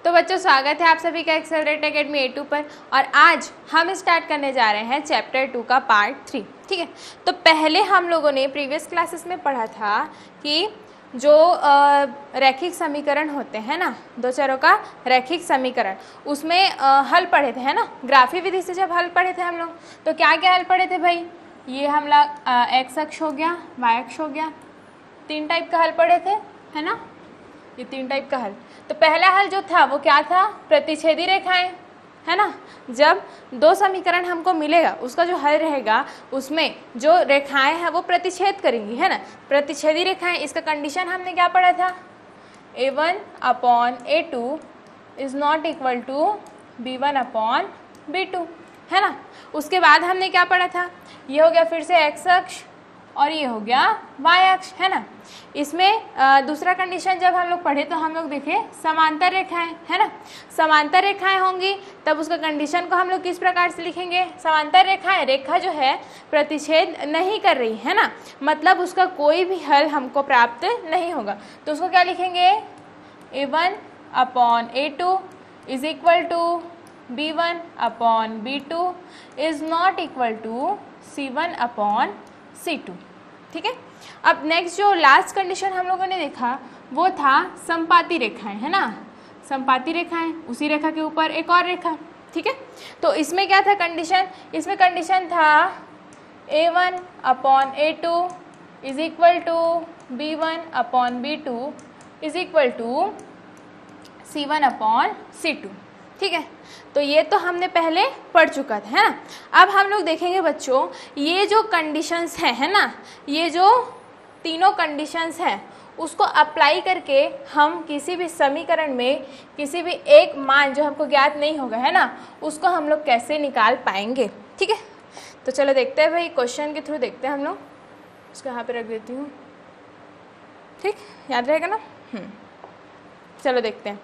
तो बच्चों स्वागत है आप सभी का एक्सेलरेट एकेडमी A2 पर। और आज हम स्टार्ट करने जा रहे हैं चैप्टर 2 का पार्ट 3। ठीक है, तो पहले हम लोगों ने प्रीवियस क्लासेस में पढ़ा था कि जो रैखिक समीकरण होते हैं ना, दो चरों का रैखिक समीकरण, उसमें हल पढ़े थे, है ना। ग्राफी विधि से जब हल पढ़े थे हम लोग, तो क्या क्या हल पढ़े थे भाई। ये हम लोग एक्स अक्ष हो गया, वाई अक्ष हो गया, 3 टाइप का हल पढ़े थे, है ना। ये 3 टाइप का हल। तो पहला हल जो था वो क्या था, प्रतिच्छेदी रेखाएं, है ना। जब दो समीकरण हमको मिलेगा, उसका जो हल रहेगा उसमें जो रेखाएं हैं वो प्रतिच्छेद करेंगी, है ना। प्रतिच्छेदी रेखाएं, इसका कंडीशन हमने क्या पढ़ा था, A1/A2 is not equal to B1/B2, है ना। उसके बाद हमने क्या पढ़ा था, ये हो गया फिर से एक्स अक्ष और ये हो गया वाई अक्ष, है ना। इसमें दूसरा कंडीशन जब हम लोग पढ़े तो हम लोग देखे समांतर रेखाएं, है ना। समांतर रेखाएं होंगी तब उसका कंडीशन को हम लोग किस प्रकार से लिखेंगे। समांतर रेखाएं, रेखा जो है प्रतिच्छेद नहीं कर रही, है ना, मतलब उसका कोई भी हल हमको प्राप्त नहीं होगा। तो उसको क्या लिखेंगे, A1/A2 is equal to B1/B2 is not equal to C1/C2। ठीक है। अब नेक्स्ट जो लास्ट कंडीशन हम लोगों ने देखा वो था संपाती रेखाएं, है ना। संपाती रेखाएं, उसी रेखा के ऊपर एक और रेखा। ठीक है, तो इसमें क्या था कंडीशन, इसमें कंडीशन था A1/A2 is equal to B1/B2 is equal to C1/C2। ठीक है, तो ये तो हमने पहले पढ़ चुका था, है ना। अब हम लोग देखेंगे बच्चों, ये जो कंडीशंस हैं, है ना, ये जो तीनों कंडीशंस हैं उसको अप्लाई करके हम किसी भी समीकरण में किसी भी एक मान जो हमको ज्ञात नहीं होगा, है ना, उसको हम लोग कैसे निकाल पाएंगे। ठीक है, तो चलो देखते हैं भाई, क्वेश्चन के थ्रू देखते हैं हम लोग। उसको यहाँ पे रख देती हूँ, ठीक, याद रहेगा ना। चलो देखते हैं।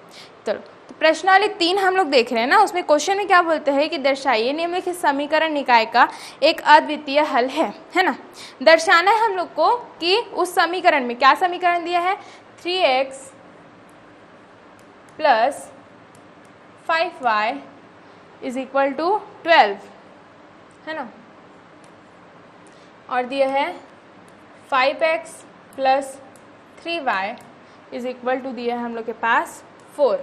चलो, तो प्रश्नावली 3 हम लोग देख रहे हैं ना, उसमें क्वेश्चन में क्या बोलते हैं कि दर्शाइए निम्नलिखित समीकरण निकाय का एक अद्वितीय हल है ना। दर्शाना है हम लोग को कि उस समीकरण में क्या समीकरण दिया है, 3x + 5y is equal to 12, है ना, और दिया है 5x + 3y is equal to दिया है हम लोग के पास 4,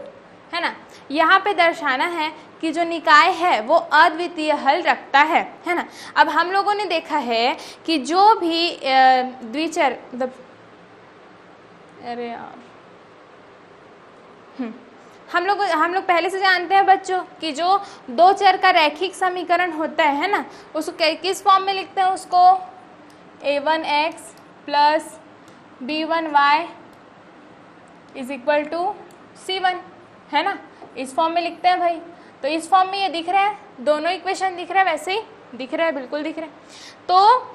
है ना। यहाँ पे दर्शाना है कि जो निकाय है वो अद्वितीय हल रखता है ना। अब हम लोगों ने देखा है कि जो भी द्विचर, मतलब अरे यार, हम लोग पहले से जानते हैं बच्चों कि जो दो चर का रैखिक समीकरण होता है ना, उसको किस फॉर्म में लिखते हैं, उसको A1x + B1y is equal to C1, है ना, इस फॉर्म में लिखते हैं भाई। तो इस फॉर्म में ये दिख रहा है, दोनों इक्वेशन दिख रहा है, वैसे ही दिख रहा है, बिल्कुल दिख रहा है। तो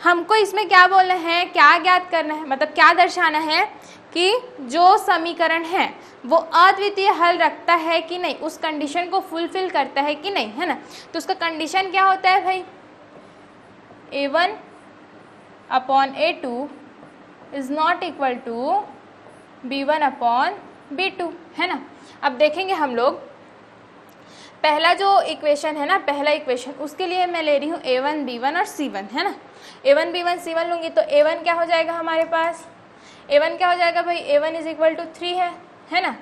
हमको इसमें क्या बोलना है, क्या ज्ञात करना है, मतलब क्या दर्शाना है कि जो समीकरण है वो अद्वितीय हल रखता है कि नहीं, उस कंडीशन को फुलफिल करता है कि नहीं, है ना। तो उसका कंडीशन क्या होता है भाई, A1/A2 is not equal to B1/B2, है ना। अब देखेंगे हम लोग, पहला जो इक्वेशन है ना, पहला इक्वेशन, उसके लिए मैं ले रही हूँ A1, B1 और C1, है ना। A1, B1, C1 लूँगी तो A1 क्या हो जाएगा हमारे पास, A1 क्या हो जाएगा भाई, A1 इज इक्वल टू 3 है ना।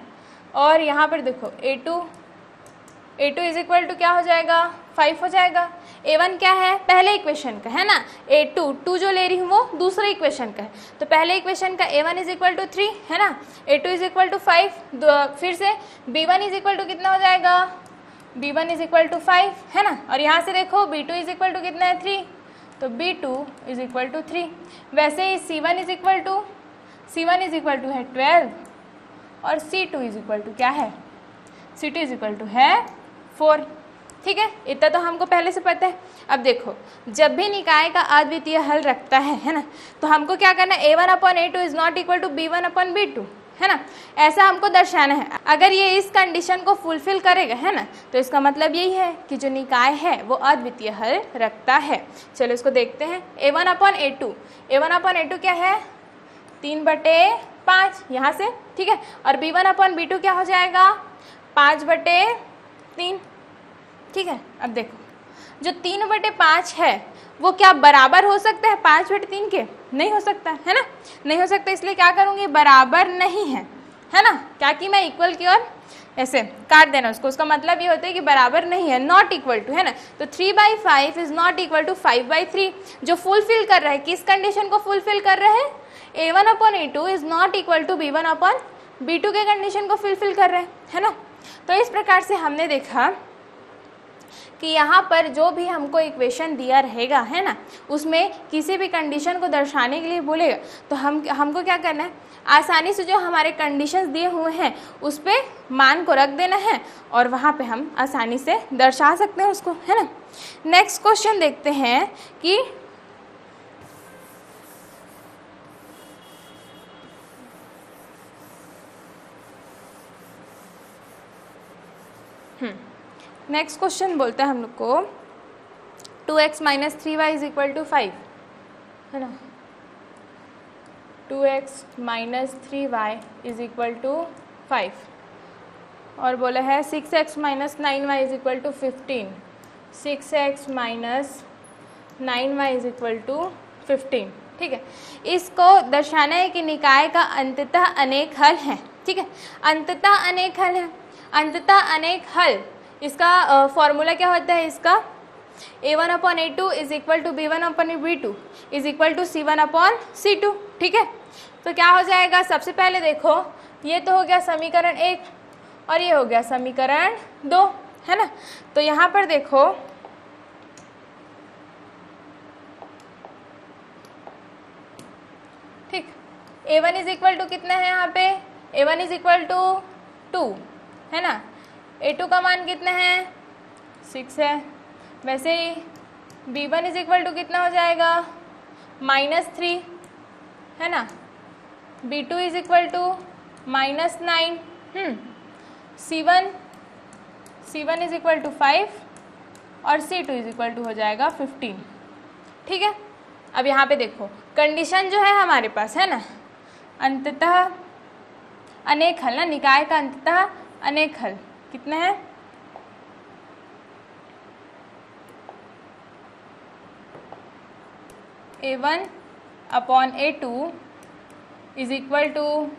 और यहाँ पर देखो A2 इज इक्वल टू क्या हो जाएगा, 5 हो जाएगा। A1 क्या है, पहले इक्वेशन का, है ना। A2 जो ले रही हूँ वो दूसरे इक्वेशन का है। तो पहले इक्वेशन का A1 इज इक्वल टू 3, है ना, A2 इज इक्वल टू 5, फिर से B1 इज इक्वल टू कितना हो जाएगा, B1 इज इक्वल टू 5, है ना। और यहाँ से देखो B2 इज इक्वल टू कितना है, 3, तो B2 इज इक्वल टू 3। वैसे ही C1 इज इक्वल टू है 12 और C2 इज इक्वल टू क्या है, C2 इज इक्वल टू है 4। ठीक है, इतना तो हमको पहले से पता है। अब देखो, जब भी निकाय का अद्वितीय हल रखता है ना, तो हमको क्या करना है, A1/A2 is not equal to B1/B2, है ना, ऐसा हमको दर्शाना है। अगर ये इस कंडीशन को फुलफिल करेगा, है ना, तो इसका मतलब यही है कि जो निकाय है वो अद्वितीय हल रखता है। चलो इसको देखते हैं। A1/A2 क्या है, 3/5 यहाँ से, ठीक है। और B1/B2 क्या हो जाएगा, 5/3, ठीक है। अब देखो जो 3/5 है वो क्या बराबर हो सकता है 5/3 के? नहीं हो सकता है ना, नहीं हो सकता, इसलिए क्या करूँगी, बराबर नहीं है ना, क्या कि मैं इक्वल की ओर ऐसे काट देना उसको, उसका मतलब ये होता है कि बराबर नहीं है, नॉट इक्वल टू, है ना। तो 3/5 इज नॉट इक्वल टू 5/3, जो फुलफिल कर रहा है, किस कंडीशन को फुलफिल कर रहे हैं, A1/A2 is not equal to B1/B2 के कंडीशन को फुलफिल कर रहे हैं, है ना। तो इस प्रकार से हमने देखा कि यहाँ पर जो भी हमको इक्वेशन दिया रहेगा, है ना, उसमें किसी भी कंडीशन को दर्शाने के लिए बोलेगा तो हमको क्या करना है, आसानी से जो हमारे कंडीशंस दिए हुए हैं उस पर मान को रख देना है और वहाँ पे हम आसानी से दर्शा सकते हैं उसको, है ना। नेक्स्ट क्वेश्चन देखते हैं कि नेक्स्ट क्वेश्चन बोलता है हम लोग को 2x - 3y = 5, है ना। 2x - 3y = 5 और बोला है 6x - 9y = 15, 6x - 9y = 15, ठीक है। इसको दर्शाना है कि निकाय का अंततः अनेक हल है, ठीक है। अंततः अनेक हल है, अंततः अनेक हल, इसका फॉर्मूला क्या होता है, इसका A1/A2 is equal to B1/B2 is equal to C1/C2, ठीक है। तो क्या हो जाएगा, सबसे पहले देखो ये तो हो गया समीकरण 1 और ये हो गया समीकरण 2, है ना। तो यहाँ पर देखो ठीक, A1 इज इक्वल टू कितना है यहाँ पे, A1 इज इक्वल टू 2, है ना। A2 का मान कितना है, 6 है। वैसे ही B1 इज इक्वल टू कितना हो जाएगा, -3, है ना। B2 is equal to -9, C1 is equal to 5 और C2 इज इक्वल टू हो जाएगा 15, ठीक है। अब यहाँ पे देखो कंडीशन जो है हमारे पास, है ना, अंततः अनेक हल ना, निकाय का अंततः अनेक हल कितने हैं, A1/A2 is equal to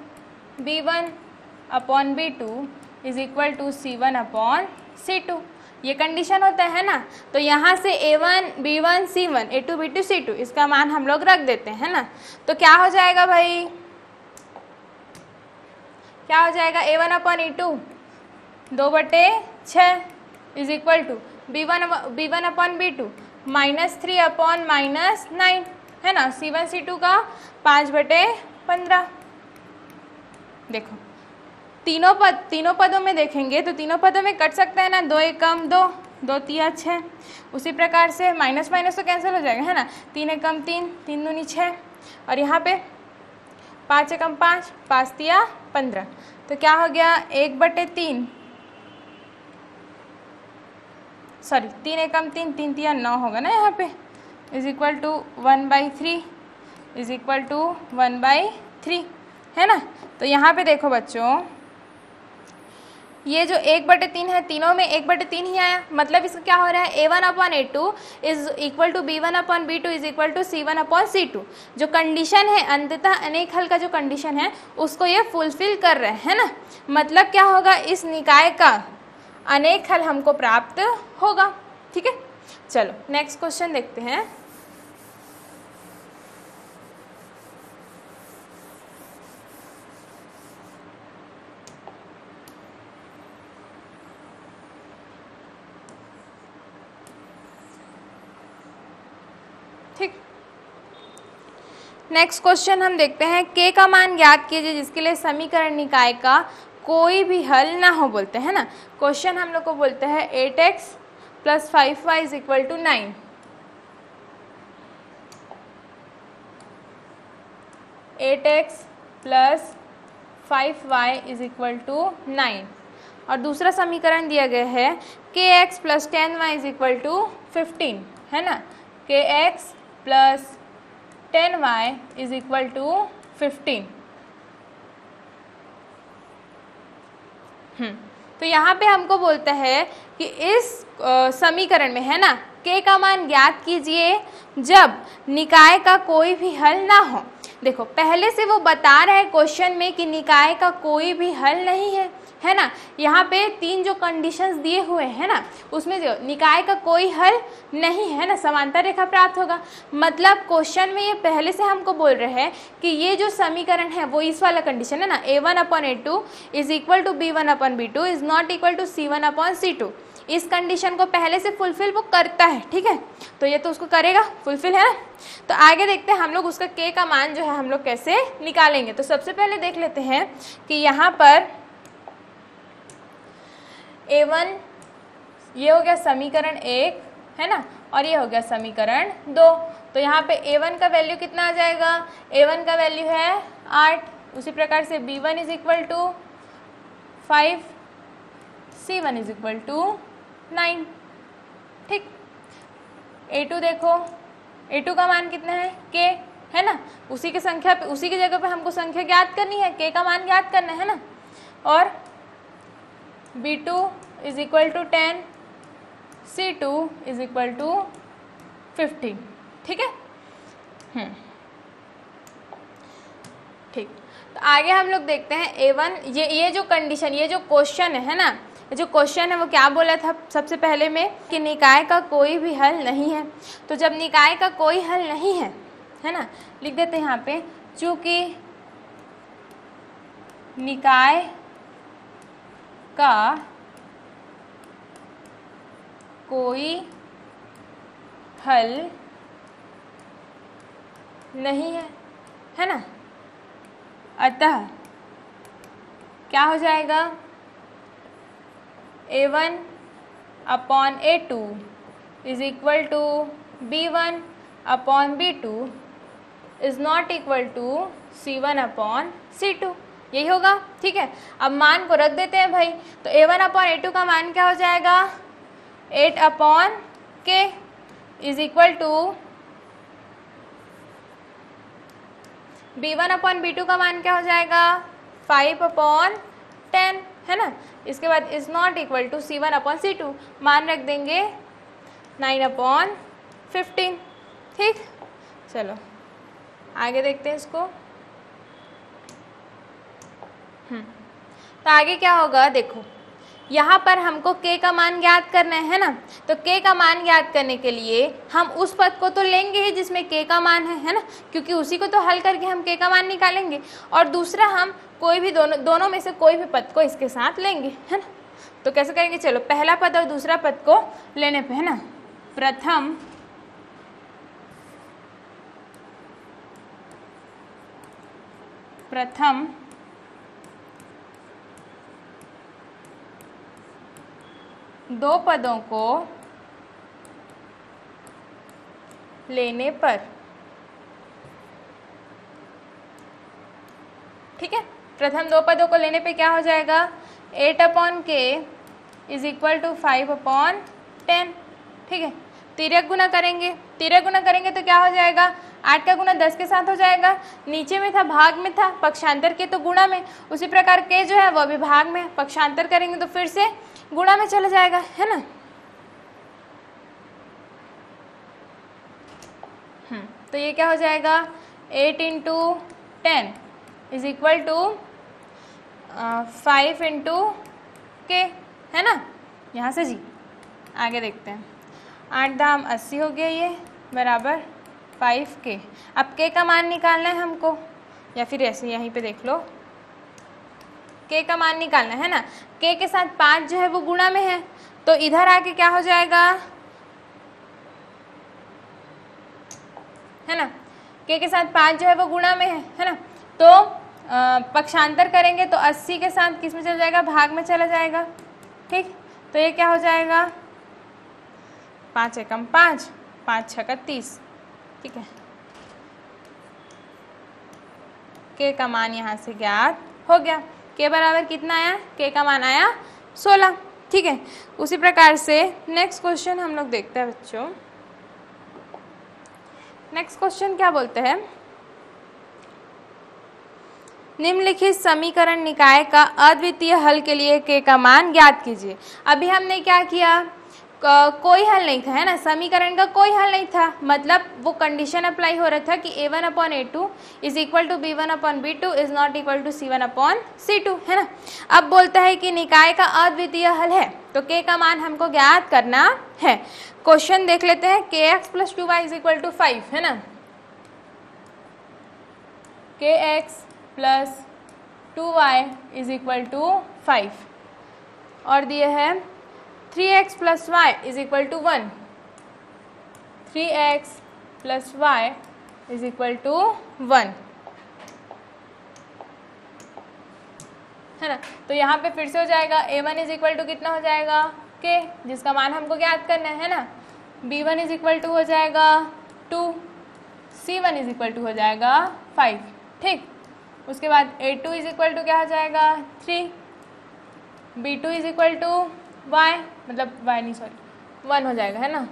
B1/B2 is equal to C1/C2, ये कंडीशन होता है ना। तो यहाँ से A1 B1 C1 A2 B2 C2 इसका मान हम लोग रख देते हैं ना। तो क्या हो जाएगा भाई, क्या हो जाएगा, A1/A2 2/6 is equal to B1/B2 -3/-9, है ना। C1 C2 का 5/15। देखो तीनों पदों में देखेंगे तो तीनों पदों में कट सकता है ना, 2 एकम 2, 2 तिया 6। उसी प्रकार से माइनस माइनस तो कैंसिल हो जाएगा, है ना। 3 एकम 3, 3 दूनी 6 और यहाँ पे 5 एकम 5, 5 तिया 15। तो क्या हो गया, 1/3, सॉरी 3 एकम 3, 3 तिया 9 होगा ना यहाँ पे, is equal to 1/3 is equal to 1/3, है ना। तो यहाँ पे देखो बच्चों, ये जो 1/3 है, तीनों में 1/3 ही आया, मतलब इसका क्या हो रहा है, A1/A2 is equal to B1/B2 is equal to C1/C2। जो कंडीशन है अंततः अनेक हल का जो कंडीशन है उसको ये फुलफिल कर रहे हैं, है ना। मतलब क्या होगा, इस निकाय का अनेक हल हमको प्राप्त होगा, ठीक है। चलो नेक्स्ट क्वेश्चन देखते हैं। ठीक, नेक्स्ट क्वेश्चन हम देखते हैं, k का मान ज्ञात कीजिए जिसके लिए समीकरण निकाय का कोई भी हल ना हो, बोलते हैं ना। क्वेश्चन हम लोग को बोलते हैं 8x + 5y is equal to 9, 8x + 5y is equal to 9 और दूसरा समीकरण दिया गया है kx + 10y is equal to 15, है ना। kx + 10y is equal to 15। तो यहाँ पे हमको बोलता है कि इस समीकरण में, है ना, k का मान ज्ञात कीजिए जब निकाय का कोई भी हल ना हो। देखो पहले से वो बता रहा है क्वेश्चन में कि निकाय का कोई भी हल नहीं है ना। यहाँ पे 3 जो कंडीशंस दिए हुए हैं ना, उसमें जो निकाय का कोई हल नहीं है ना, समांतर रेखा प्राप्त होगा। मतलब क्वेश्चन में ये पहले से हमको बोल रहे हैं कि ये जो समीकरण है वो इस वाला कंडीशन है ना, a1/a2 is equal to b1/b2 is not equal to c1/c2। इस कंडीशन को पहले से फुलफिल वो करता है, ठीक है, तो ये तो उसको करेगा, फुलफिल है ना। तो आगे देखते हैं हम लोग उसका k का मान जो है हम लोग कैसे निकालेंगे। तो सबसे पहले देख लेते हैं कि यहाँ पर a1 ये हो गया समीकरण 1, है ना, और ये हो गया समीकरण 2। तो यहाँ पे a1 का वैल्यू कितना आ जाएगा, a1 का वैल्यू है 8। उसी प्रकार से b1 is equal to 5, c1 is equal to 9, ठीक। a2 देखो, a2 का मान कितना है k, है ना, उसी के संख्या पे, उसी की जगह पे हमको संख्या ज्ञात करनी है, k का मान ज्ञात करना है ना। और b2 is equal to 10, c2 is equal to 15, ठीक है। ठीक, तो आगे हम लोग देखते हैं a1, ये जो कंडीशन, ये जो क्वेश्चन है ना, जो क्वेश्चन है वो क्या बोला था सबसे पहले में कि निकाय का कोई भी हल नहीं है। तो जब निकाय का कोई हल नहीं है ना, लिख देते हैं यहाँ पे, चूंकि निकाय का कोई हल नहीं है ना, अतः क्या हो जाएगा, a1/a2 is equal to b1/b2 is not equal to c1/c2, यही होगा, ठीक है। अब मान को रख देते हैं भाई, तो a1/a2 का मान क्या हो जाएगा, 8/k is equal to b1/b2 का मान क्या हो जाएगा, 5/10, है ना। इसके बाद is not equal to c1/c2, मान रख देंगे 9/15, ठीक। चलो आगे देखते हैं इसको। तो आगे क्या होगा, देखो यहाँ पर हमको k का मान ज्ञात करना है ना, तो k का मान ज्ञात करने के लिए हम उस पद को तो लेंगे ही जिसमें k का मान है ना, क्योंकि उसी को तो हल करके हम k का मान निकालेंगे। और दूसरा हम कोई भी दोनों में से कोई भी पद को इसके साथ लेंगे, है ना। तो कैसे करेंगे, चलो पहला पद और दूसरा पद को लेने पे, है ना, प्रथम दो पदों को लेने पर, ठीक है, प्रथम दो पदों को लेने पे क्या हो जाएगा, 8/k इज इक्वल टू 5/10, ठीक है। तिर्यक गुना करेंगे, तिर्यक गुना करेंगे तो क्या हो जाएगा, 8 का गुना 10 के साथ हो जाएगा, नीचे में था भाग में था, पक्षांतर के तो गुणा में, उसी प्रकार के जो है वह भी भाग में, पक्षांतर करेंगे तो फिर से गुणा में चला जाएगा, है ना। तो ये क्या हो जाएगा, 8 × 10 इज इक्वल टू 5 × k, है ना। यहाँ से जी आगे देखते हैं, 8 दाम 80 हो गया, ये बराबर 5k। अब k का मान निकालना है हमको, या फिर ऐसे यहीं पे देख लो, k का मान निकालना है ना। k के साथ 5 जो है वो गुणा में है, तो इधर आके क्या हो जाएगा, है ना, k के साथ 5 जो है वो गुणा में है ना। तो पक्षांतर करेंगे तो 80 के साथ किस में चला जाएगा, भाग में चला जाएगा, ठीक। तो ये क्या हो जाएगा, 5 एकम 5, 5 छक्का 30, ठीक है। k का मान यहाँ से ज्ञात हो गया, k बराबर कितना आया, k का मान आया 16, ठीक है। उसी प्रकार से नेक्स्ट क्वेश्चन हम लोग देखते हैं बच्चों। नेक्स्ट क्वेश्चन क्या बोलते हैं, निम्नलिखित समीकरण निकाय का अद्वितीय हल के लिए k का मान ज्ञात कीजिए। अभी हमने क्या किया, कोई हल नहीं था, है ना, समीकरण का कोई हल नहीं था, मतलब वो कंडीशन अप्लाई हो रहा था कि a1/a2 is equal to b1/b2 is not equal to c1/c2, है ना। अब बोलता है कि निकाय का अद्वितीय हल है, तो k का मान हमको ज्ञात करना है। क्वेश्चन देख लेते हैं, kx + 2y is equal to 5, है ना, kx + 2y is equal to 5, और दिए है 3x + y is equal to 1, 3x + y is equal to 1, है ना। तो यहाँ पे फिर से हो जाएगा a1 इज इक्वल टू कितना हो जाएगा k, जिसका मान हमको ज्ञात करना है ना, b1 इज इक्वल टू हो जाएगा 2, c1 इज इक्वल टू हो जाएगा 5, ठीक। उसके बाद a2 इज इक्वल टू क्या हो जाएगा 3, b2 is equal to y, मतलब y नहीं सॉरी 1 हो जाएगा, है ना,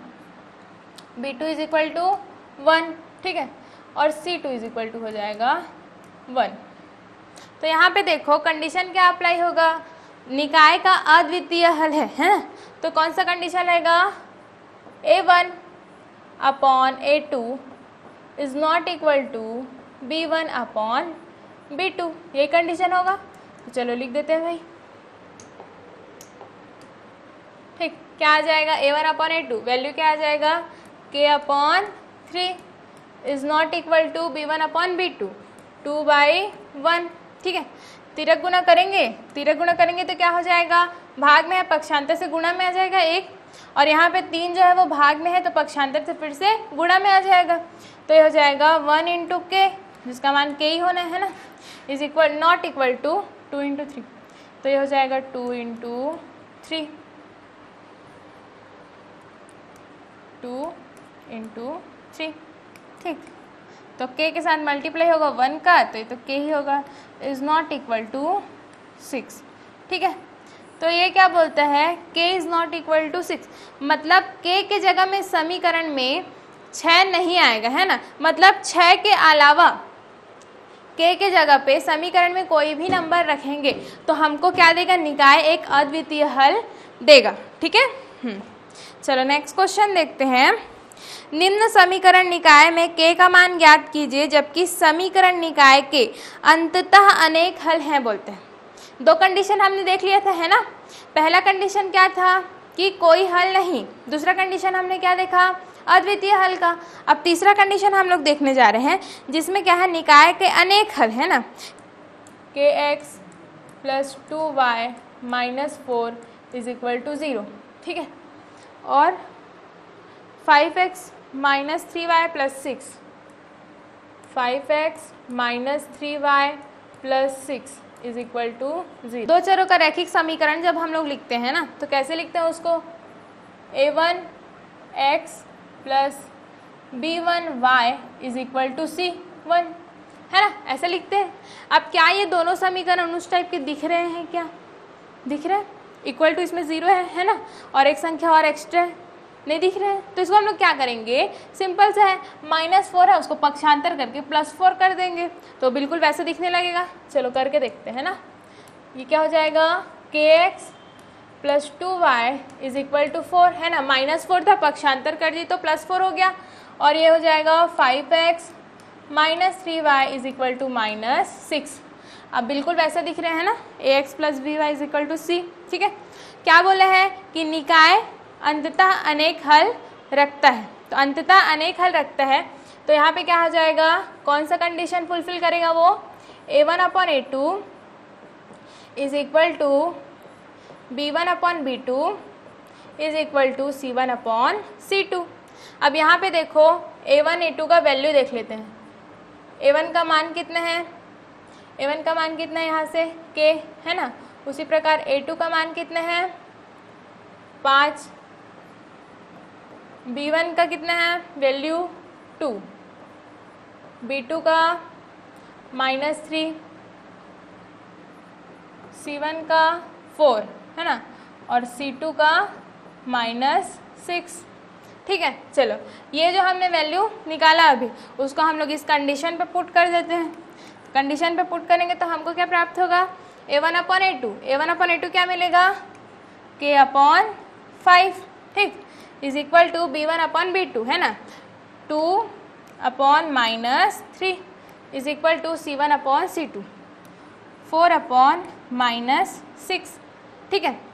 b2 इज इक्वल टू 1, ठीक है, और c2 इज इक्वल टू हो जाएगा 1। तो यहाँ पे देखो कंडीशन क्या अप्लाई होगा, निकाय का अद्वितीय हल है ना, तो कौन सा कंडीशन रहेगा, a1/a2 is not equal to b1/b2, ये कंडीशन होगा। तो चलो लिख देते हैं भाई, ठीक, क्या आ जाएगा, a1/a2 वैल्यू क्या आ जाएगा, k/3 is not equal to b1/b2, 2/1, ठीक है। तिरक गुणा करेंगे तो क्या हो जाएगा, भाग में है, पक्षांतर से गुणा में आ जाएगा 1, और यहाँ पे 3 जो है वो भाग में है, तो पक्षांतर से फिर से गुणा में आ जाएगा, तो ये हो जाएगा 1 × k, जिसका मान k ही होना है ना, is equal not equal to 2 × 3, तो ये हो जाएगा 2 × 3, 2 × 3, ठीक। तो k के साथ मल्टीप्लाई होगा 1 का, तो ये तो k ही होगा, इज नॉट इक्वल टू 6, ठीक है। तो ये क्या बोलता है, k is not equal to 6, मतलब k के जगह में समीकरण में 6 नहीं आएगा, है ना, मतलब 6 के अलावा k के जगह पे समीकरण में कोई भी नंबर रखेंगे तो हमको क्या देगा, निकाय एक अद्वितीय हल देगा, ठीक है। चलो नेक्स्ट क्वेश्चन देखते हैं, निम्न समीकरण निकाय में k का मान ज्ञात कीजिए जबकि समीकरण निकाय के अंततः अनेक हल हैं, बोलते हैं। दो कंडीशन हमने देख लिया था, है ना, पहला कंडीशन क्या था कि कोई हल नहीं, दूसरा कंडीशन हमने क्या देखा, अद्वितीय हल का। अब तीसरा कंडीशन हम लोग देखने जा रहे हैं जिसमें क्या है, निकाय के अनेक हल, है ना, kx + 2y - 4 is equal to 0, ठीक है, और 5x - 3y + 6, 5x - 3y + 6 is equal to 0। दो चरों का रैखिक समीकरण जब हम लोग लिखते हैं ना, तो कैसे लिखते हैं उसको, a1x + b1y is equal to c1, है ना, ऐसे लिखते हैं। अब क्या ये दोनों समीकरण उस टाइप के दिख रहे हैं, क्या दिख रहे हैं, इक्वल टू इसमें 0 है ना, और एक संख्या और एक्स्ट्रा नहीं दिख रहे हैं, तो इसको हम लोग क्या करेंगे, सिंपल सा है, -4 है उसको पक्षांतर करके +4 कर देंगे, तो बिल्कुल वैसे दिखने लगेगा। चलो करके देखते हैं ना, ये क्या हो जाएगा, kx + 2y is equal to 4, है ना, -4 था, पक्षांतर कर दी तो +4 हो गया, और ये हो जाएगा 5x - 3y is equal to -6। अब बिल्कुल वैसे दिख रहे हैं ना, ax + by is equal to c, ठीक है। क्या बोला है कि निकाय अंततः अनेक हल रखता है, तो अंततः अनेक हल रखता है, तो यहाँ पे क्या हो जाएगा, कौन सा कंडीशन फुलफिल करेगा वो, a1/a2 is equal to b1/b2 is equal to c1/c2। अब यहाँ पे देखो a1 a2 का वैल्यू देख लेते हैं, a1 का मान कितना है, a1 का मान कितना है यहाँ से k, है ना, उसी प्रकार a2 का मान कितना है 5, b1 का कितना है वैल्यू 2, b2 का -3, c1 का 4, है ना, और c2 का -6, ठीक है। चलो ये जो हमने वैल्यू निकाला अभी उसको हम लोग इस कंडीशन पे पुट कर देते हैं, कंडीशन पे पुट करेंगे तो हमको क्या प्राप्त होगा, a1/a2, a1/a2 क्या मिलेगा, k/5, ठीक, इज इक्वल टू b1/b2 है ना, 2/-3 इज इक्वल टू c1/c2, 4/-6, ठीक है।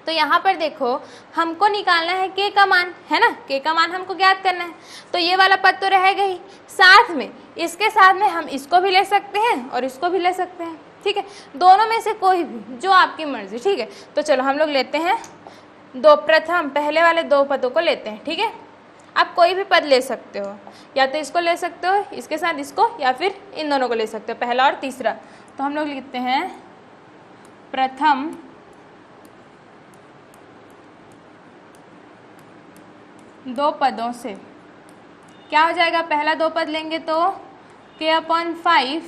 तो यहाँ पर देखो हमको निकालना है k का मान, है ना, k का मान हमको ज्ञात करना है। तो ये वाला पद तो रहेगा ही, साथ में इसके साथ में हम इसको भी ले सकते हैं और इसको भी ले सकते हैं, ठीक है, दोनों में से कोई भी, जो आपकी मर्जी, ठीक है। तो चलो हम लोग लेते हैं प्रथम पहले वाले 2 पदों को लेते हैं, ठीक है। आप कोई भी पद ले सकते हो, या तो इसको ले सकते हो इसके साथ इसको, या फिर इन दोनों को ले सकते हो, पहला और तीसरा। तो हम लोग लिखते हैं प्रथम दो पदों से, क्या हो जाएगा, पहला 2 पद लेंगे तो k/5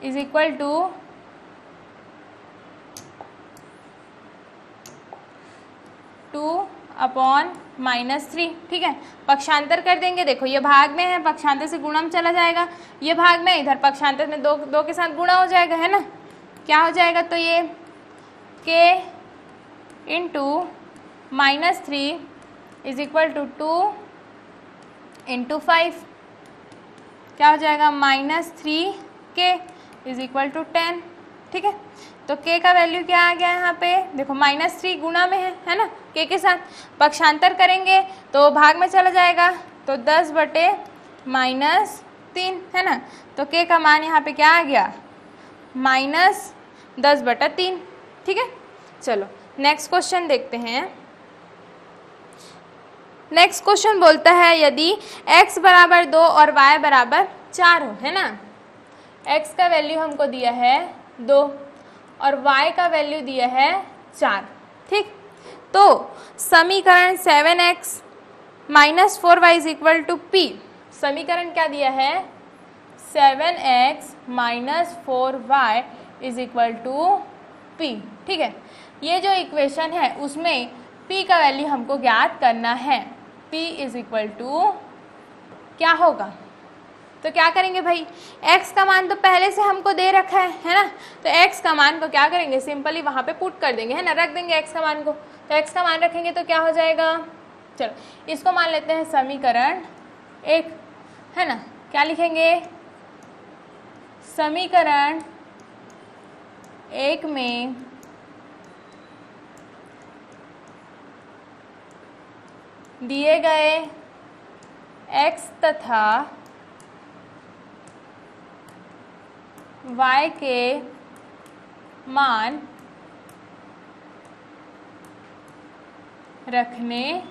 इज इक्वल टू 2/-3, ठीक है। पक्षांतर कर देंगे, देखो ये भाग में है, पक्षांतर से गुणा में चला जाएगा, ये भाग में, इधर पक्षांतर में 2 के साथ गुणा हो जाएगा, है ना, क्या हो जाएगा, तो ये k × -3 इज इक्वल टू 2 × 5, क्या हो जाएगा, -3k इज इक्वल टू 10, ठीक है। तो k का वैल्यू क्या आ गया यहाँ पे, देखो -3 गुणा में है ना, k के साथ पक्षांतर करेंगे तो भाग में चला जाएगा, तो 10/-3 है ना, तो k का मान यहाँ पे क्या आ गया, -10/3, ठीक है। चलो नेक्स्ट क्वेश्चन देखते हैं। नेक्स्ट क्वेश्चन बोलता है यदि x = 2 और y = 4 हो, है ना, x का वैल्यू हमको दिया है 2 और y का वैल्यू दिया है 4, ठीक। तो समीकरण 7x - 4y = p, समीकरण क्या दिया है, 7x - 4y = p, ठीक है। ये जो इक्वेशन है उसमें p का वैल्यू हमको ज्ञात करना है, p = क्या होगा, तो क्या करेंगे भाई, x का मान तो पहले से हमको दे रखा है ना, तो x का मान को क्या करेंगे, सिंपली वहाँ पे पुट कर देंगे, है ना, रख देंगे x का मान को, तो x का मान रखेंगे तो क्या हो जाएगा, चलो इसको मान लेते हैं समीकरण 1, है ना, क्या लिखेंगे, समीकरण 1 में दिए गए x तथा y के मान रखने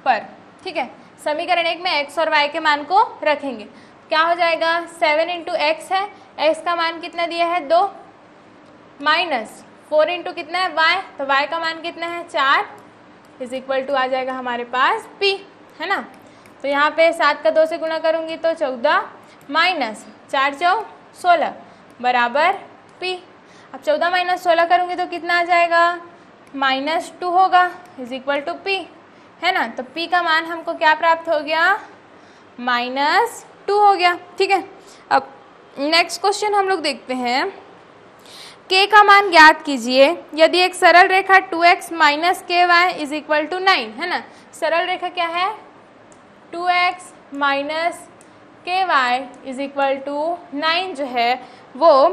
पर, ठीक है, समीकरण 1 में x और y के मान को रखेंगे, क्या हो जाएगा, 7 × x है, x का मान कितना दिया है 2, -4 × कितना है y, तो y का मान कितना है 4 इज इक्वल टू आ जाएगा हमारे पास p, है ना। तो यहाँ पे 7 का 2 से गुणा करूँगी तो 14 -4 × 16 बराबर p। अब 14 - 16 करूँगी तो कितना आ जाएगा, -2 होगा इज इक्वल टू p, है ना। तो p का मान हमको क्या प्राप्त हो गया, -2 हो गया, ठीक है। अब नेक्स्ट क्वेश्चन हम लोग देखते हैं, k का मान ज्ञात कीजिए यदि एक सरल रेखा 2x - ky is equal to 9, है ना। सरल रेखा क्या है, 2x - ky is equal to 9 जो है वो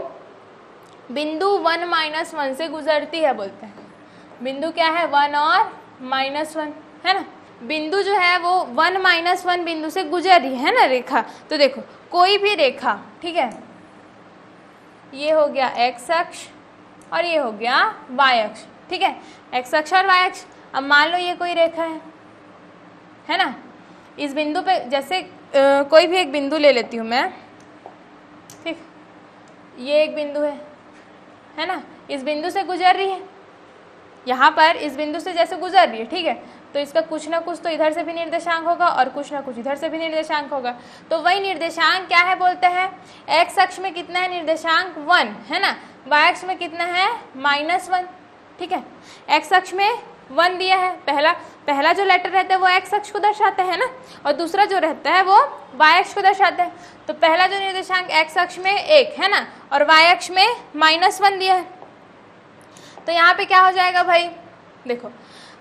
बिंदु 1 - 1 से गुजरती है, बोलते हैं बिंदु क्या है 1 और -1, है ना। बिंदु जो है वो 1 - 1 बिंदु से गुजर रही है ना रेखा। तो देखो कोई भी रेखा, ठीक है, ये हो गया x अक्ष और ये हो गया y अक्ष, ठीक है, x अक्ष और y अक्ष। अब मान लो ये कोई रेखा है ना, इस बिंदु पे जैसे कोई भी एक बिंदु ले लेती हूँ मैं, ठीक, ये एक बिंदु है ना, इस बिंदु से गुजर रही है, यहाँ पर इस बिंदु से जैसे गुजर रही है, ठीक है, तो इसका कुछ ना कुछ तो इधर से भी निर्देशांक होगा और कुछ ना कुछ इधर से भी निर्देशांक होगा। तो वही निर्देशांक क्या है बोलते हैं, x अक्ष में कितना है निर्देशांक 1, है ना, y अक्ष में कितना है -1, ठीक है। x अक्ष में 1 दिया है। पहला जो लेटर रहता है वो एक्स अक्ष को दर्शाता है ना, और दूसरा जो रहता है वो वाई अक्ष को दर्शाता है। तो पहला जो निर्देशांक एक्स अक्ष में 1 है ना, और वाई अक्ष में -1 दिया है। तो यहाँ पे क्या हो जाएगा भाई, देखो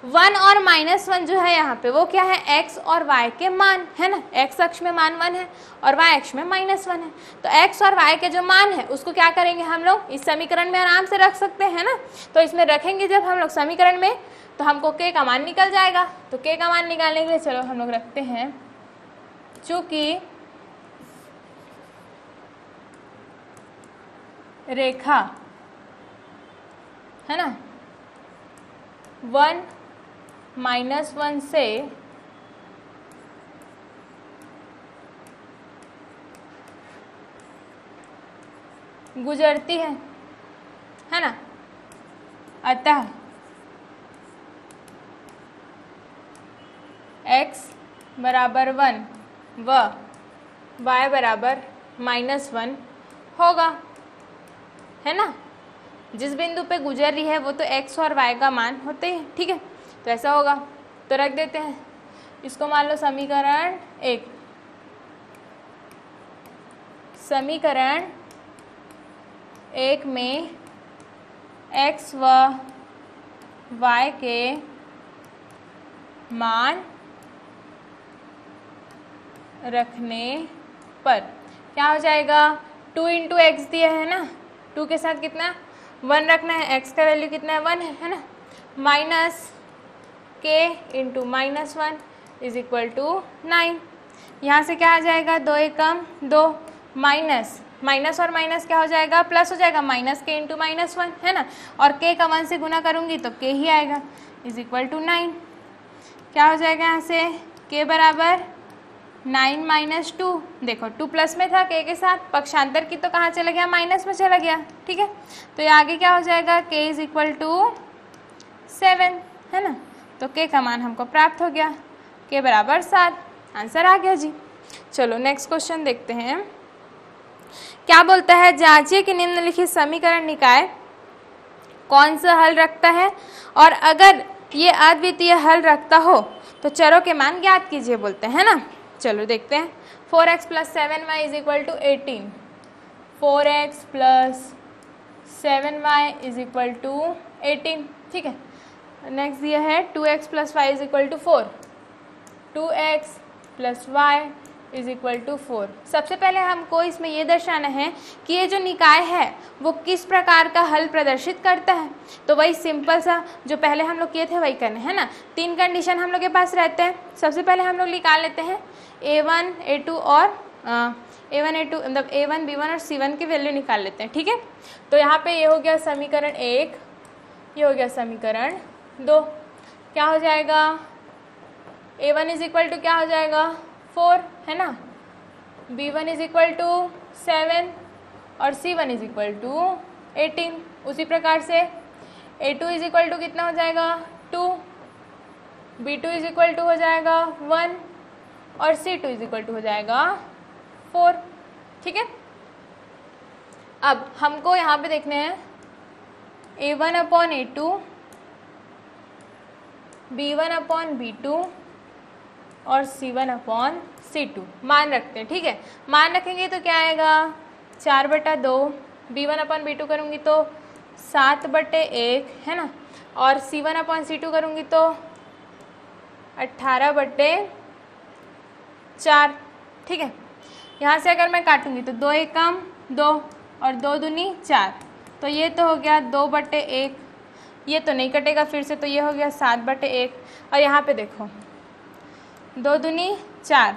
1 और -1 जो है यहाँ पे वो क्या है, x और y के मान है ना। x अक्ष में मान 1 है और y अक्ष में -1 है। तो x और y के जो मान है उसको क्या करेंगे हम लोग इस समीकरण में आराम से रख सकते हैं ना। तो इसमें रखेंगे जब हम लोग समीकरण में तो हमको k का मान निकल जाएगा। तो k का मान निकालने के लिए चलो हम लोग रखते हैं, चूंकि रेखा है ना 1 -1 से गुजरती है ना, अतः x बराबर 1 व y बराबर -1 होगा, है ना। जिस बिंदु पे गुजर रही है वो तो x और y का मान होते हैं, ठीक है। तो ऐसा होगा, तो रख देते हैं इसको, मान लो समीकरण 1। समीकरण 1 में x व y के मान रखने पर क्या हो जाएगा, 2 × x दिया है ना, 2 के साथ कितना 1 रखना है, x का वैल्यू कितना है 1 है ना, minus k × -1 is equal to 9। यहाँ से क्या आ जाएगा, 2 एकम 2, माइनस और माइनस क्या हो जाएगा, प्लस हो जाएगा, -k × -1 है ना, और k का 1 से गुना करूँगी तो k ही आएगा, इज इक्वल टू 9। क्या हो जाएगा यहाँ से, k बराबर 9 - 2, देखो 2 प्लस में था k के साथ, पक्षांतर की तो कहाँ चला गया, माइनस में चला गया, ठीक है। तो ये आगे क्या हो जाएगा, k इज इक्वल टू 7 है ना। तो k का मान हमको प्राप्त हो गया, k बराबर 7, आंसर आ गया जी। चलो नेक्स्ट क्वेश्चन देखते हैं, क्या बोलता है, जांचिए कि निम्नलिखित समीकरण निकाय कौन सा हल रखता है, और अगर ये अद्वितीय हल रखता हो तो चरों के मान ज्ञात कीजिए बोलते हैं ना। चलो देखते हैं, 4x + 7y is equal to 18, 4x + 7y is equal to 18, ठीक है। नेक्स्ट दिया है 2x + y is equal to 4, 2x + y is equal to 4। सबसे पहले हमको इसमें ये दर्शाना है कि ये जो निकाय है वो किस प्रकार का हल प्रदर्शित करता है। तो वही सिंपल सा जो पहले हम लोग किए थे वही करने है ना। 3 कंडीशन हम लोग के पास रहते हैं। सबसे पहले हम लोग निकाल लेते हैं a1 a2 और a1 a2 मतलब a1 b1 और c1 की वैल्यू निकाल लेते हैं, ठीक है। तो यहाँ पे ये हो गया समीकरण 1, ये हो गया समीकरण 2। क्या हो जाएगा, a1 इज इक्वल टू क्या हो जाएगा 4 है ना, b1 इज इक्वल टू 7 और c1 इज इक्वल टू 18। उसी प्रकार से a2 इज इक्वल टू कितना हो जाएगा 2, b2 इज इक्वल टू हो जाएगा 1 और c2 इज इक्वल टू हो जाएगा 4, ठीक है। अब हमको यहाँ पे देखने हैं a1/a2, b1/b2 और c1/c2 मान रखते हैं, ठीक है। मान रखेंगे तो क्या आएगा 4/2, b1/b2 करूँगी तो 7/1 है ना, और c1/c2 करूँगी तो 18/4, ठीक है। यहाँ से अगर मैं काटूँगी तो 2 एकम 2 और 2 दूनी 4, तो ये तो हो गया 2/1, ये तो नहीं कटेगा फिर से, तो ये हो गया 7/1। और यहाँ पे देखो 2 दूनी 4,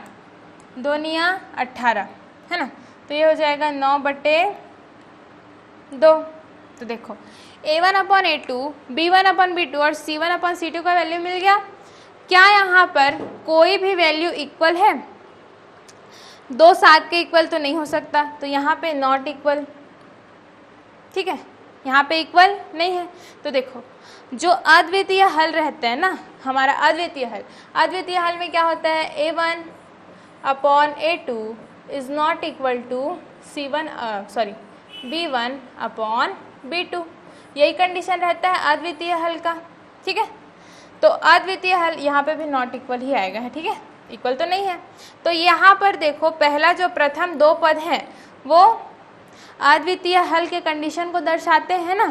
2 निया 18 है ना, तो ये हो जाएगा 9/2। तो देखो a1/a2, b1/b2 और c1/c2 का वैल्यू मिल गया। क्या यहाँ पर कोई भी वैल्यू इक्वल है? 2 7 के इक्वल तो नहीं हो सकता, तो यहाँ पे नॉट इक्वल, ठीक है, यहाँ पे इक्वल नहीं है। तो देखो जो अद्वितीय हल रहता है ना, हमारा अद्वितीय हल में क्या होता है, a1/a2 is not equal to b1/b2, यही कंडीशन रहता है अद्वितीय हल का, ठीक है। तो अद्वितीय हल यहाँ पे भी नॉट इक्वल ही आएगा, है ठीक है, इक्वल तो नहीं है। तो यहाँ पर देखो पहला जो प्रथम दो पद हैं वो अद्वितीय हल के कंडीशन को दर्शाते हैं ना,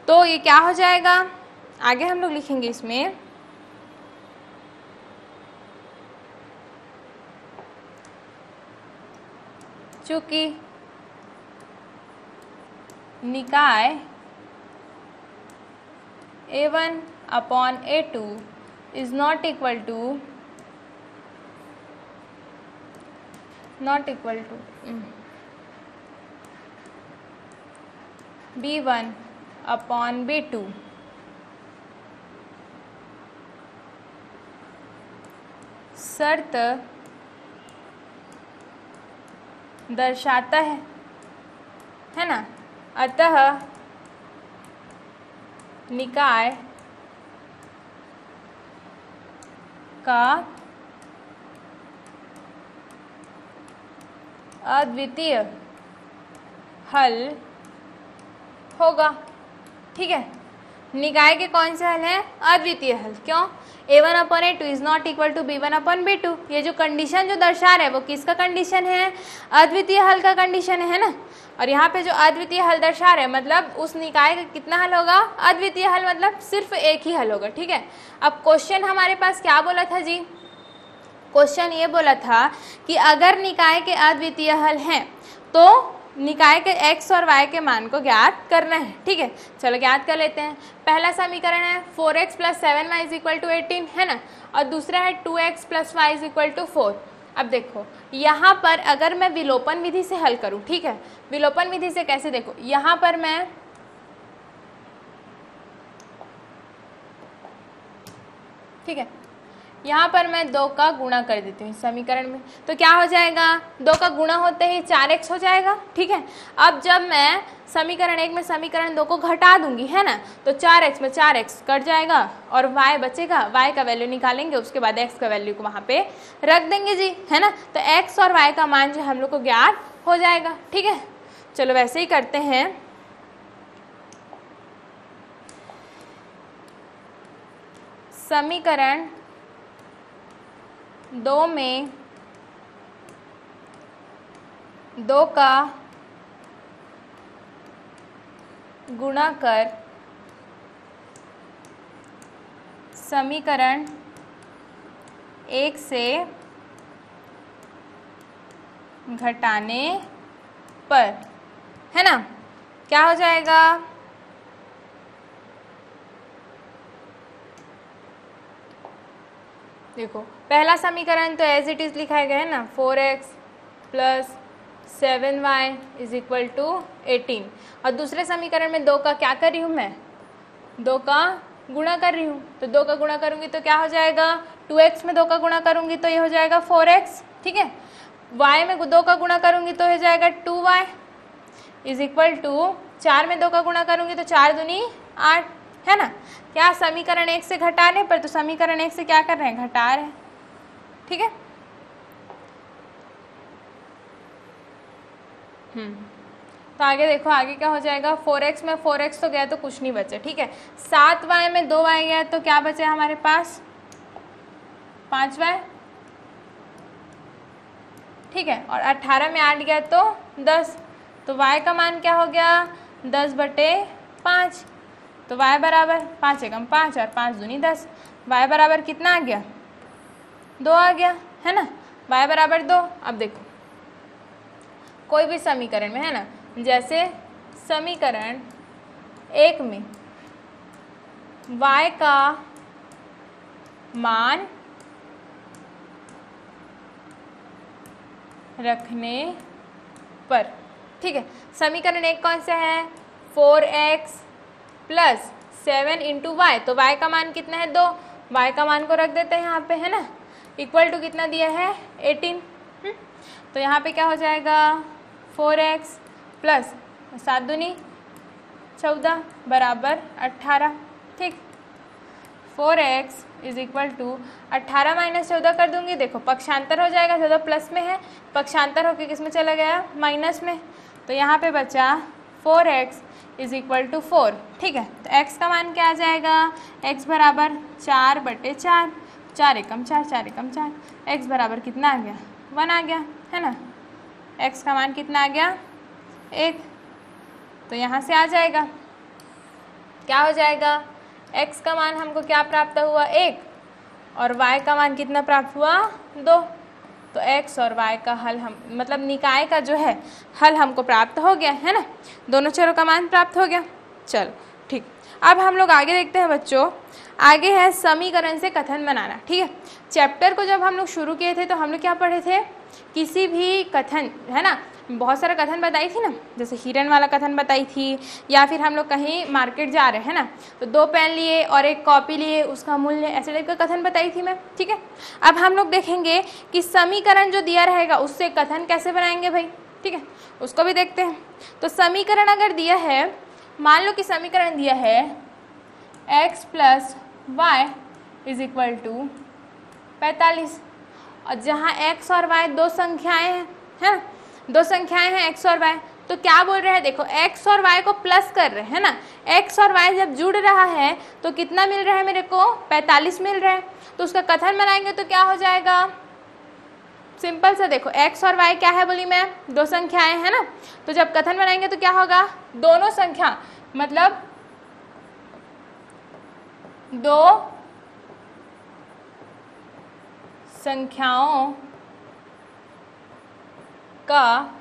तो ये क्या हो जाएगा, आगे हम लोग लिखेंगे इसमें चूंकि निकाय A1 upon A2 is not equal to B1 upon B2, शर्त दर्शाता है ना, अतः निकाय का अद्वितीय हल होगा, ठीक है। निकाय के कौन से हल हैं, अद्वितीय हल, क्यों, A1 upon A2 is not equal to B1 upon B2, ये जो कंडीशन जो दर्शा रहा है वो किसका कंडीशन है, अद्वितीय हल का कंडीशन है ना। और यहाँ पे जो अद्वितीय हल दर्शा रहे हैं मतलब उस निकाय का कितना हल होगा, अद्वितीय हल मतलब सिर्फ एक ही हल होगा, ठीक है। अब क्वेश्चन हमारे पास क्या बोला था जी, क्वेश्चन ये बोला था कि अगर निकाय के अद्वितीय हल हैं तो निकाय के x और y के मान को ज्ञात करना है, ठीक है। चलो ज्ञात कर लेते हैं। पहला समीकरण है 4x plus 7y is equal to 18, है ना, और दूसरा है 2x plus y is equal to 4। अब देखो यहाँ पर अगर मैं विलोपन विधि से हल करूँ, ठीक है, विलोपन विधि से कैसे, देखो यहाँ पर मैं ठीक है, यहाँ पर मैं 2 का गुणा कर देती हूँ समीकरण में, तो क्या हो जाएगा, 2 का गुणा होते ही 4x हो जाएगा, ठीक है। अब जब मैं समीकरण 1 में समीकरण 2 को घटा दूंगी, है ना, तो 4x में 4x कट जाएगा और y बचेगा, y का वैल्यू निकालेंगे, उसके बाद x का वैल्यू को वहाँ पे रख देंगे जी, है ना। तो x और y का मान जो हम लोग को ज्ञात हो जाएगा, ठीक है। चलो वैसे ही करते हैं। समीकरण 2 में 2 का गुणा कर समीकरण 1 से घटाने पर, है ना, क्या हो जाएगा, देखो पहला समीकरण तो एज इट इज लिखा गया है ना, 4x plus 7y is equal to 18, और दूसरे समीकरण में 2 का क्या कर रही हूँ मैं, 2 का गुणा कर रही हूँ, तो 2 का गुणा करूँगी तो क्या हो जाएगा, 2x में 2 का गुणा करूँगी तो ये हो जाएगा 4x, ठीक है। y में 2 का गुणा करूँगी तो हो जाएगा 2y इज इक्वल टू 4 में 2 का गुणा करूँगी तो 4 दूनी 8, है ना। क्या समीकरण 1 से घटाने पर, तो समीकरण 1 से क्या कर रहे हैं, घटा रहे हैं, ठीक है। तो आगे देखो, आगे क्या हो जाएगा, 4x में 4x तो गया तो कुछ नहीं बचा, ठीक है। 7y में 2y गया तो क्या बचे हमारे पास, 5y, ठीक है। और 18 में 8 गया तो 10, तो y का मान क्या हो गया, 10/5, तो y बराबर 5 एकम 5 और 5 दूनी 10, y बराबर कितना आ गया, 2 आ गया, है ना, y बराबर 2। अब देखो कोई भी समीकरण में, है ना, जैसे समीकरण 1 में y का मान रखने पर, ठीक है, समीकरण 1 कौन सा है, 4x प्लस 7 इंटू वाई, तो y का मान कितना है, 2, y का मान को रख देते हैं यहाँ पे, है ना, इक्वल टू कितना दिया है 18, तो यहाँ पे क्या हो जाएगा 4x प्लस 7 दूनी 14 बराबर 18, ठीक। 4x is equal to 18 minus 14 कर दूंगी, देखो पक्षांतर हो जाएगा, 14 प्लस में है, पक्षांतर होकर किस में चला गया, माइनस में, तो यहाँ पे बचा 4x इज इक्वल टू 4। ठीक है, तो x का मान क्या आ जाएगा, x बराबर 4/4, 4 एकम 4, 4 एकम 4, x बराबर कितना आ गया, 1 आ गया, है ना। x का मान कितना आ गया, 1। तो यहाँ से आ जाएगा, क्या हो जाएगा, x का मान हमको क्या प्राप्त हुआ, 1, और y का मान कितना प्राप्त हुआ, 2। तो x और y का हल हम मतलब निकाय का जो है हल हमको प्राप्त हो गया, है ना। दोनों चरों का मान प्राप्त हो गया। चलो ठीक, अब हम लोग आगे देखते हैं बच्चों। आगे है समीकरण से कथन बनाना। ठीक है, चैप्टर को जब हम लोग शुरू किए थे तो हम लोग क्या पढ़े थे, किसी भी कथन, है ना, बहुत सारा कथन बताई थी ना, जैसे हिरन वाला कथन बताई थी, या फिर हम लोग कहीं मार्केट जा रहे हैं ना, तो 2 पेन लिए और 1 कॉपी लिए, उसका मूल्य, ऐसे टाइप का कथन बताई थी मैं। ठीक है, अब हम लोग देखेंगे कि समीकरण जो दिया रहेगा उससे कथन कैसे बनाएंगे भाई। ठीक है, उसको भी देखते हैं। तो समीकरण अगर दिया है, मान लो कि समीकरण दिया है x + y = 45, और जहाँ x और y 2 संख्याएं हैं, है ना, 2 संख्याएं हैं x और y, तो क्या बोल रहे हैं, देखो x और y को प्लस कर रहे हैं ना, x और y जब जुड़ रहा है तो कितना मिल रहा है मेरे को, 45 मिल रहा है। तो उसका कथन बनाएंगे तो क्या हो जाएगा, सिंपल सा देखो x और y क्या है बोली मैं, 2 संख्याएं है ना, तो जब कथन बनाएंगे तो क्या होगा, दोनों संख्या मतलब 2 संख्याओं का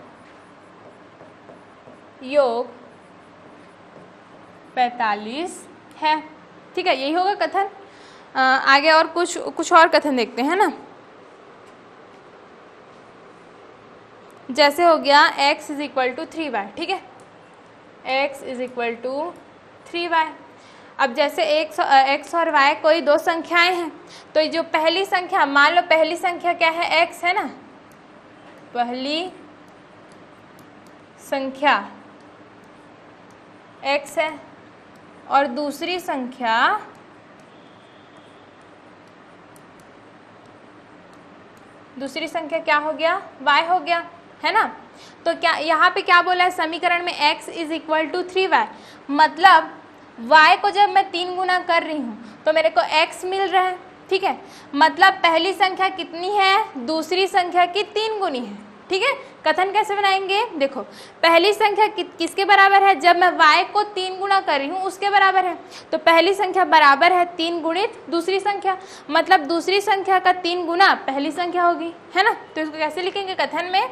योग 45 है। ठीक है, यही होगा कथन। आगे और कुछ और कथन देखते हैं ना, जैसे हो गया x = 3y। ठीक है, x = 3y। अब जैसे x और y कोई 2 संख्याएं हैं, तो जो पहली संख्या, मान लो पहली संख्या क्या है, x है ना, पहली संख्या x है, और दूसरी संख्या क्या हो गया, y हो गया, है ना। तो क्या यहाँ पे क्या बोला है समीकरण में, x = 3y, मतलब y को जब मैं 3 गुना कर रही हूँ तो मेरे को x मिल रहा है। ठीक है, मतलब पहली संख्या कितनी है, दूसरी संख्या की 3 गुनी है। ठीक है, कथन कैसे बनाएंगे, देखो पहली संख्या किसके बराबर है, जब मैं y को 3 गुना कर रही हूँ उसके बराबर है, तो पहली संख्या बराबर है 3 गुणित दूसरी संख्या, मतलब दूसरी संख्या का 3 गुना पहली संख्या होगी, है ना। तो इसको कैसे लिखेंगे कथन में,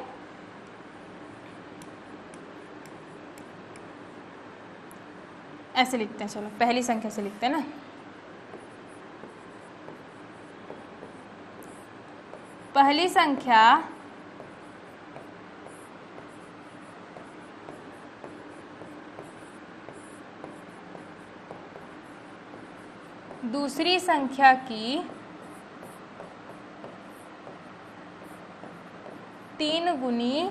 ऐसे लिखते हैं, चलो पहली संख्या से लिखते हैं ना, पहली संख्या दूसरी संख्या की 3 गुनी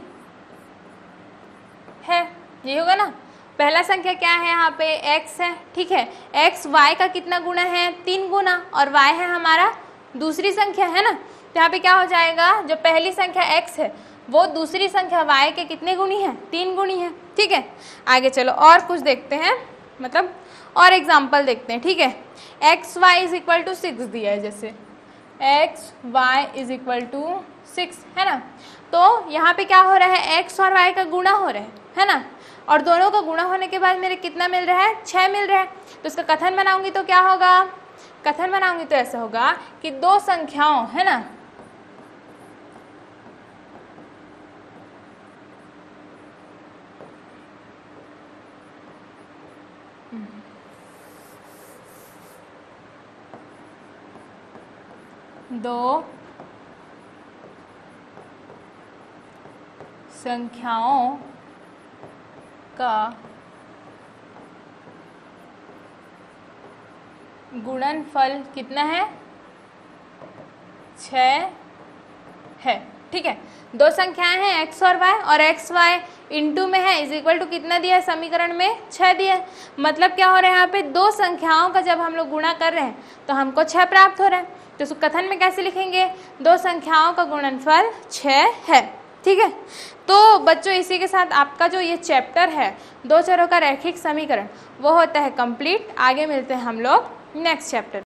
है, ये होगा ना। पहला संख्या क्या है, यहाँ पे x है। ठीक है, x y का कितना गुना है, 3 गुना, और y है हमारा दूसरी संख्या, है ना। तो यहाँ पे क्या हो जाएगा, जो पहली संख्या x है वो दूसरी संख्या y के कितने गुनी है, 3 गुनी है। ठीक है, आगे चलो और कुछ देखते हैं, मतलब और एग्जाम्पल देखते हैं। ठीक है, x y = 6 दिया है, जैसे x y = 6, है ना। तो यहाँ पे क्या हो रहा है, x और y का गुणा हो रहा है ना, और दोनों का गुणा होने के बाद मेरे कितना मिल रहा है, 6 मिल रहा है। तो इसका कथन बनाऊंगी तो क्या होगा, कथन बनाऊंगी तो ऐसा होगा कि 2 संख्याओं, है ना, दो संख्याओं का गुणनफल कितना है, 6 है। ठीक है, 2 संख्याएं हैं x और y, और x y इंटू में है, = कितना दिया है समीकरण में, 6 दिया है। मतलब क्या हो रहा है, यहाँ पे 2 संख्याओं का जब हम लोग गुणा कर रहे हैं तो हमको 6 प्राप्त हो रहा है। तो कथन में कैसे लिखेंगे, 2 संख्याओं का गुणनफल 6 है। ठीक है। तो बच्चों इसी के साथ आपका जो ये चैप्टर है दो चरों का रैखिक समीकरण वो होता है कंप्लीट। आगे मिलते हैं हम लोग नेक्स्ट चैप्टर।